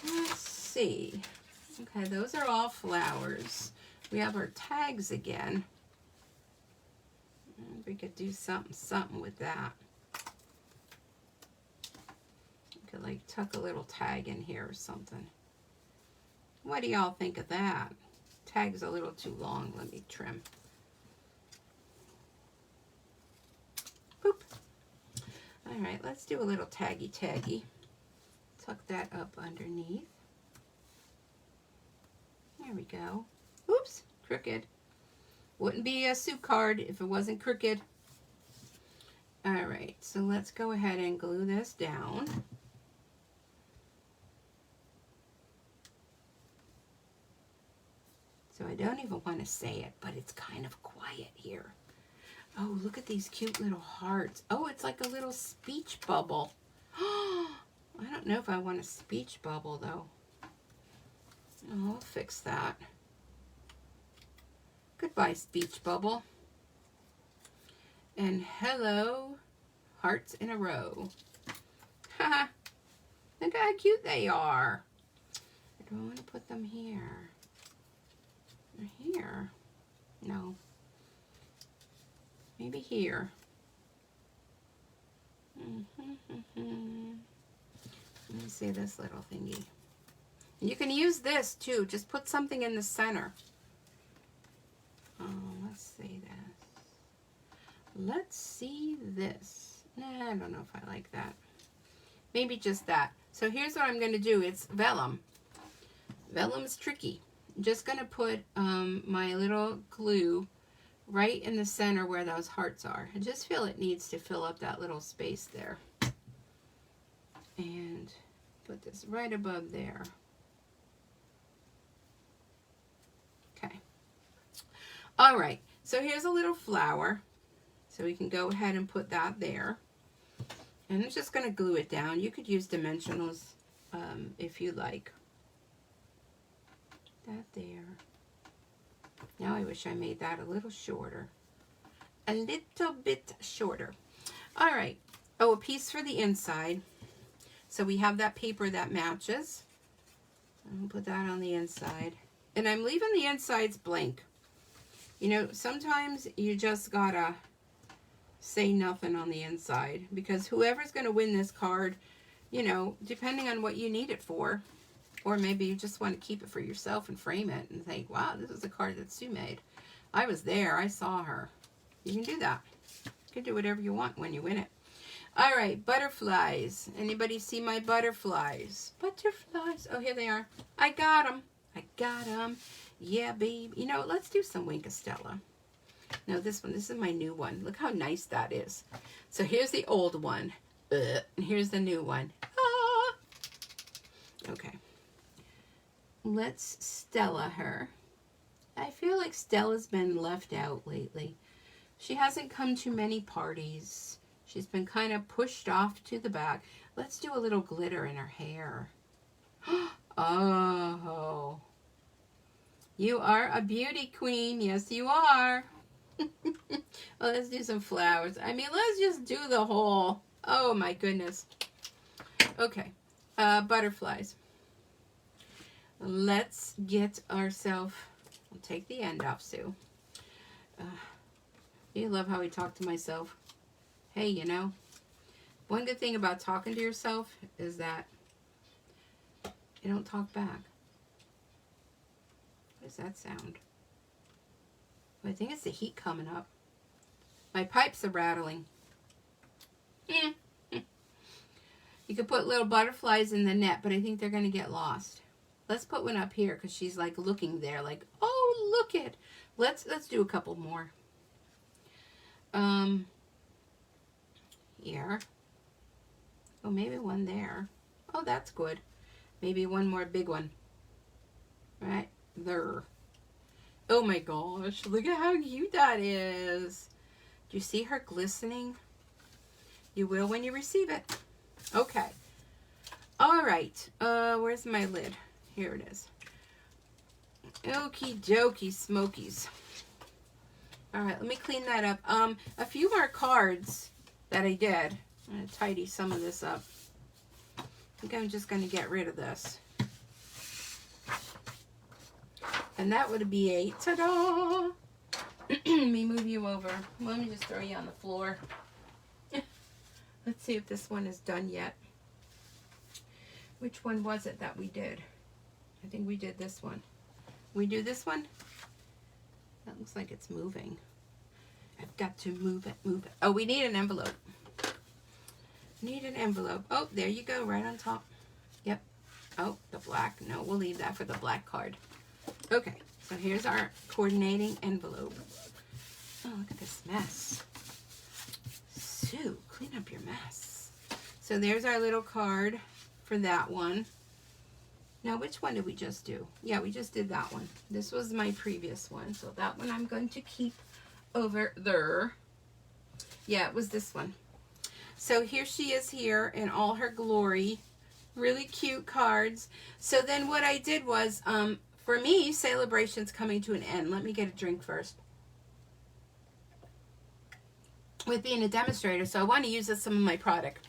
Let's see. Okay, those are all flowers. We have our tags again. We could do something with that. We could like tuck a little tag in here or something. What do y'all think of that? Tag's a little too long. Let me trim. Boop. All right, let's do a little taggy. Tuck that up underneath. There we go. Oops, crooked. Wouldn't be a soup card if it wasn't crooked. All right, so let's go ahead and glue this down. So I don't even want to say it, but it's kind of quiet here. Oh, look at these cute little hearts. Oh, it's like a little speech bubble. I don't know if I want a speech bubble, though. Oh, I'll fix that. Goodbye, speech bubble. And hello, hearts in a row. Haha. Look how cute they are. Do I want to put them here? Or here? No. Maybe here. Let me see this little thingy. You can use this too. Just put something in the center. Oh, let's see this. Let's see this. Nah, I don't know if I like that. Maybe just that. So here's what I'm going to do. It's vellum. Vellum's tricky. I'm just going to put my little glue right in the center where those hearts are. I just feel it needs to fill up that little space there. And put this right above there. Okay. All right. So here's a little flower. So we can go ahead and put that there. And I'm just going to glue it down. You could use dimensionals if you like. That there. Now I wish I made that a little shorter. A little bit shorter. All right. Oh, a piece for the inside. So we have that paper that matches. I'll put that on the inside. And I'm leaving the insides blank. You know, sometimes you just gotta say nothing on the inside. Because whoever's going to win this card, you know, depending on what you need it for. Or maybe you just want to keep it for yourself and frame it and think, wow, this is a card that Sue made. I was there. I saw her. You can do that. You can do whatever you want when you win it. All right, butterflies. Anybody see my butterflies? Butterflies. Oh, here they are. I got them. I got them. Yeah, babe. You know, let's do some Wink of Stella. No, this one. This is my new one. Look how nice that is. So here's the old one. And here's the new one. Ah. Okay. Let's Stella her. I feel like Stella's been left out lately. She hasn't come to many parties. She's been kind of pushed off to the back. Let's do a little glitter in her hair. Oh. You are a beauty queen. Yes, you are. Well, let's do some flowers. I mean, let's just do the whole. Oh, my goodness. Okay. Butterflies. Let's get ourselves. I'll take the end off, Sue. You love how I talk to myself. Hey, you know, one good thing about talking to yourself is that you don't talk back. What does that sound? I think it's the heat coming up. My pipes are rattling. You could put little butterflies in the net, but I think they're going to get lost. Let's put one up here because she's like looking there like, oh, look it. Let's do a couple more. Here. Oh, maybe one there. Oh, that's good. Maybe one more big one. Right there. Oh my gosh, look at how cute that is. Do you see her glistening? You will when you receive it. Okay. All right. Where's my lid? Here it is. Okie dokie smokies. All right, let me clean that up. A few more cards that I did. I'm going to tidy some of this up. I think I'm just going to get rid of this. And that would be a ta-da! Let me move you over. Let me just throw you on the floor. Let's see if this one is done yet. Which one was it that we did? I think we did this one. We do this one? That looks like it's moving. I've got to move it, move it. Oh, we need an envelope. Need an envelope. Oh, there you go, right on top. Yep. Oh, the black. No, we'll leave that for the black card. Okay, so here's our coordinating envelope. Oh, look at this mess. Sue, clean up your mess. So there's our little card for that one. Now, which one did we just do? Yeah, we just did that one. This was my previous one. So that one I'm going to keep over there. Yeah, it was this one. So here she is here in all her glory. Really cute cards. So then what I did was, for me, celebration's coming to an end. Let me get a drink first. With being a demonstrator, so I want to use some of my product.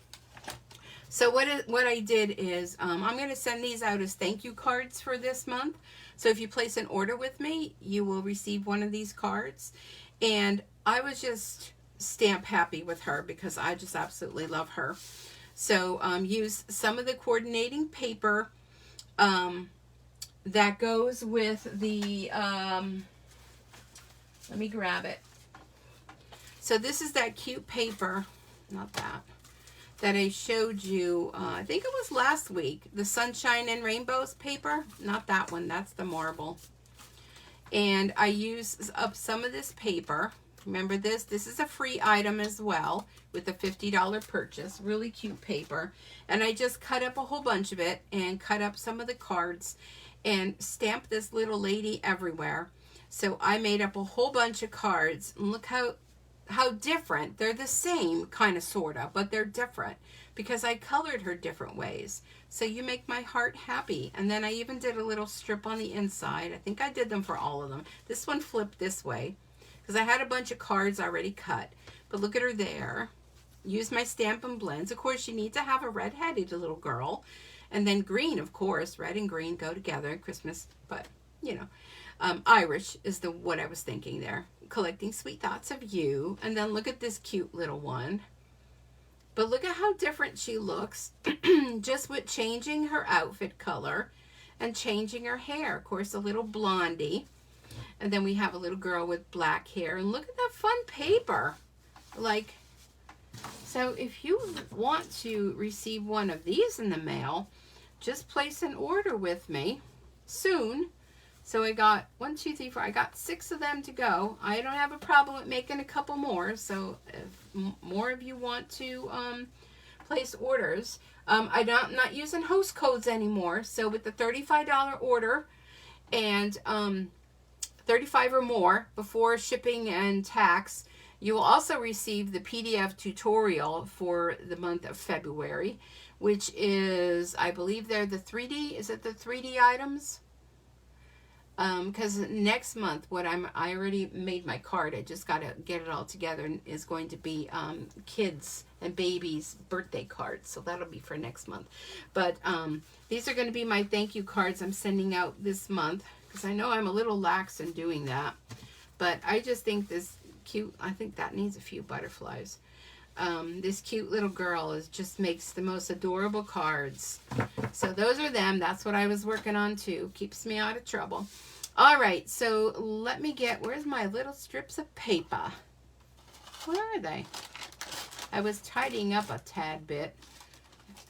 So what I did is, I'm going to send these out as thank you cards for this month. So if you place an order with me, you will receive one of these cards. And I was just stamp happy with her because I just absolutely love her. So use some of the coordinating paper that goes with the, let me grab it. So this is that cute paper, not that I showed you, I think it was last week, the Sunshine and Rainbows paper. Not that one, that's the marble. And I use up some of this paper. Remember this? This is a free item as well with a $50 purchase. Really cute paper. And I just cut up a whole bunch of it and cut up some of the cards and stamped this little lady everywhere. So I made up a whole bunch of cards. And look how different. They're the same, kind of, sort of, but they're different because I colored her different ways. So you make my heart happy. And then I even did a little strip on the inside. I think I did them for all of them. This one flipped this way because I had a bunch of cards already cut. But look at her there. Use my Stampin' blends. Of course, you need to have a red-headed little girl. And then green, of course. Red and green go together at Christmas. But, you know, Irish is what I was thinking there. Collecting sweet thoughts of you. And then look at this cute little one. But look at how different she looks just with changing her outfit color and changing her hair. Of course, a little blondie. And then we have a little girl with black hair. And look at that fun paper. Like, so if you want to receive one of these in the mail, just place an order with me soon. So I got 1, 2, 3, 4. I got 6 of them to go. I don't have a problem with making a couple more. So if more of you want to place orders, I'm not using host codes anymore. So with the $35 order and 35 or more before shipping and tax, you will also receive the PDF tutorial for the month of February, which is, I believe they're the 3D. Is it the 3D items? Because next month, I already made my card. I just got to get it all together, and is going to be kids and babies' birthday cards. So that'll be for next month. But these are going to be my thank you cards I'm sending out this month, because I know I'm a little lax in doing that. But I just think this cute, I think that needs a few butterflies. This cute little girl just makes the most adorable cards. So those are them. That's what I was working on too. Keeps me out of trouble. All right, so let me get, where's my little strips of paper? Where are they? I was tidying up a tad bit.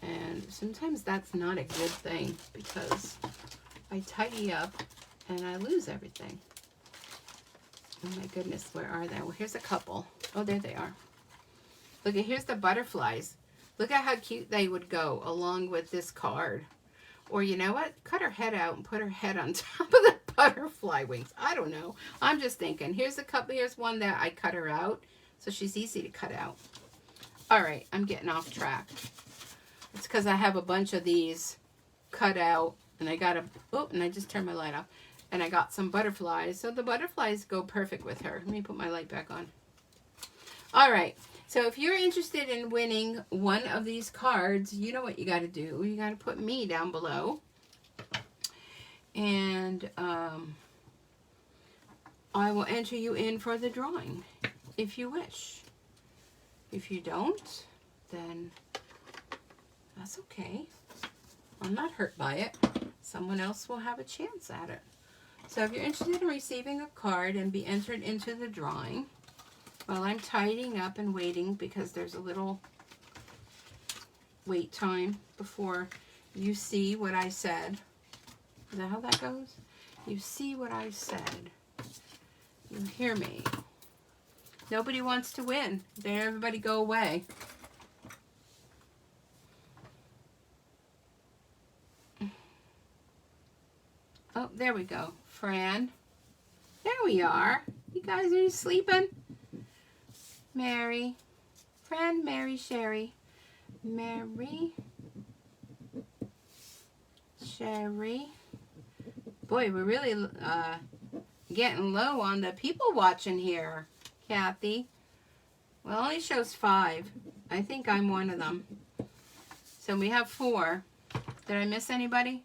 And sometimes that's not a good thing because I tidy up and I lose everything. Oh my goodness, where are they? Well, here's a couple. Oh, there they are. Look at, here's the butterflies. Look at how cute they would go along with this card. Or you know what? Cut her head out and put her head on top of the butterfly wings. I don't know. I'm just thinking. Here's a couple. Here's one that I cut her out. So she's easy to cut out. All right. I'm getting off track. It's because I have a bunch of these cut out. And I got to... Oh, and I just turned my light off. And I got some butterflies. So the butterflies go perfect with her. Let me put my light back on. All right. So if you're interested in winning one of these cards, you know what you got to do. You got to put me down below. And I will enter you in for the drawing if you wish. If you don't, then that's okay. I'm not hurt by it. Someone else will have a chance at it. So if you're interested in receiving a card and be entered into the drawing, while I'm tidying up and waiting, because there's a little wait time before you see what I said. Is that how that goes? You see what I said. You hear me. Nobody wants to win. Then everybody go away. Oh, there we go. Fran. There we are. You guys, are you sleeping? Mary. Fran, Mary, Sherry. Mary. Sherry. Boy, we're really getting low on the people watching here, Kathy. Well, it only shows 5. I think I'm one of them. So we have 4. Did I miss anybody?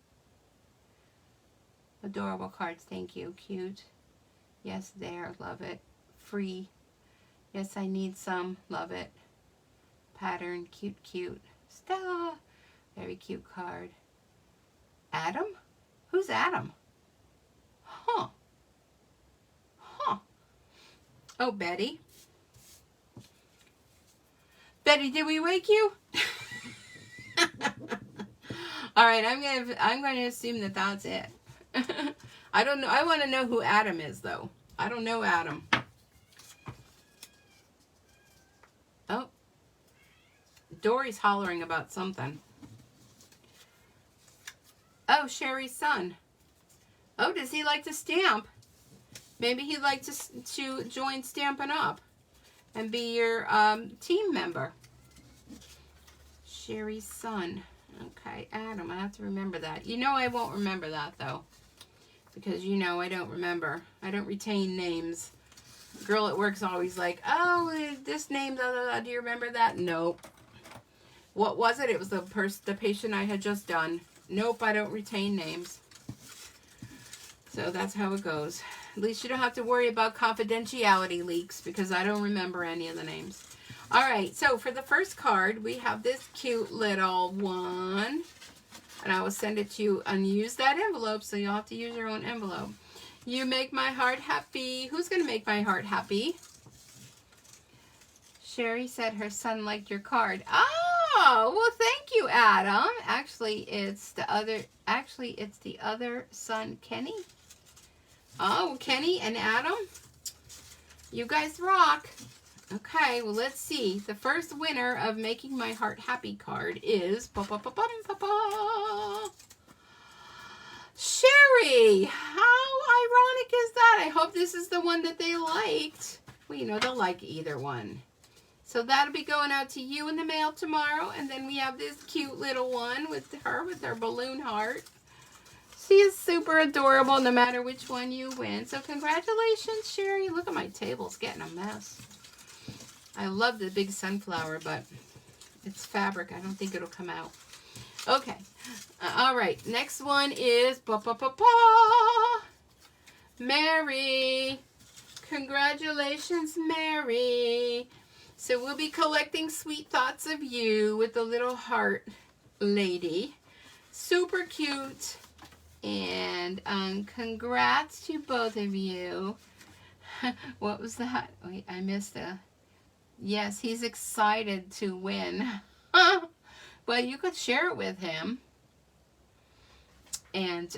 Adorable cards. Thank you. Cute. Yes, there. Love it. Free. Yes, I need some. Love it. Pattern. Cute, cute. Stella. Very cute card. Adam? Who's Adam? Huh. Huh. Oh, Betty. Betty, did we wake you? All right, I'm going to assume that that's it. I don't know. I want to know who Adam is, though. I don't know Adam. Oh. Dory's hollering about something. Oh, Sherry's son. Oh, does he like to stamp? Maybe he'd like to join Stampin' Up and be your team member. Sherry's son. Okay, Adam. I have to remember that. You know I won't remember that, though. Because, you know, I don't remember. I don't retain names. Girl at work's always like, oh, this name, blah, blah, blah. Do you remember that? Nope. What was it? It was the patient I had just done. Nope, I don't retain names. So that's how it goes. At least you don't have to worry about confidentiality leaks because I don't remember any of the names. All right, so for the first card, we have this cute little one. And I will send it to you and use that envelope, so you'll have to use your own envelope. You make my heart happy. Who's going to make my heart happy? Sherry said her son liked your card. Oh, well, thank you, Adam. Actually, it's the other son, Kenny. Oh, Kenny and Adam. You guys rock. Okay, well, let's see. The first winner of Making My Heart Happy card is Sherry. How ironic is that? I hope this is the one that they liked. Well, you know, they'll like either one. So that'll be going out to you in the mail tomorrow. And then we have this cute little one with her balloon heart. She is super adorable no matter which one you win. So congratulations, Sherry. Look at my table. It's getting a mess. I love the big sunflower, but it's fabric. I don't think it'll come out. Okay. All right. Next one is Mary. Congratulations, Mary. So we'll be collecting sweet thoughts of you with the little heart lady. Super cute. And congrats to both of you. What was that? Wait, I missed a... Yes, he's excited to win. Well, you could share it with him. And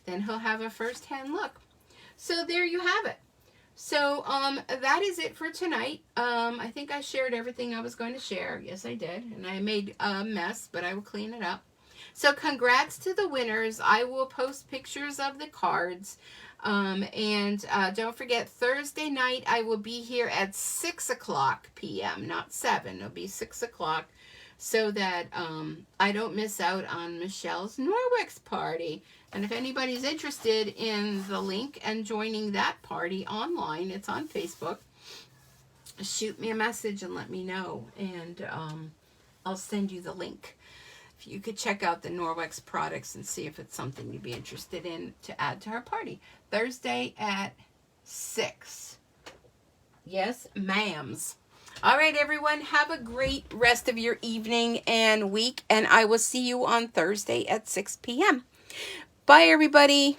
then he'll have a first-hand look. So there you have it. So that is it for tonight. I think I shared everything I was going to share. Yes, I did. And I made a mess, but I will clean it up. So congrats to the winners. I will post pictures of the cards. And don't forget, Thursday night I will be here at 6 o'clock p.m., not 7. It'll be 6 o'clock so that I don't miss out on Michelle's Norwick's party. And if anybody's interested in the link and joining that party online, it's on Facebook, shoot me a message and let me know, and I'll send you the link. If you could check out the Norwex products and see if it's something you'd be interested in to add to our party. Thursday at 6. Yes, ma'ams. All right, everyone, have a great rest of your evening and week, and I will see you on Thursday at 6 p.m. Bye, everybody.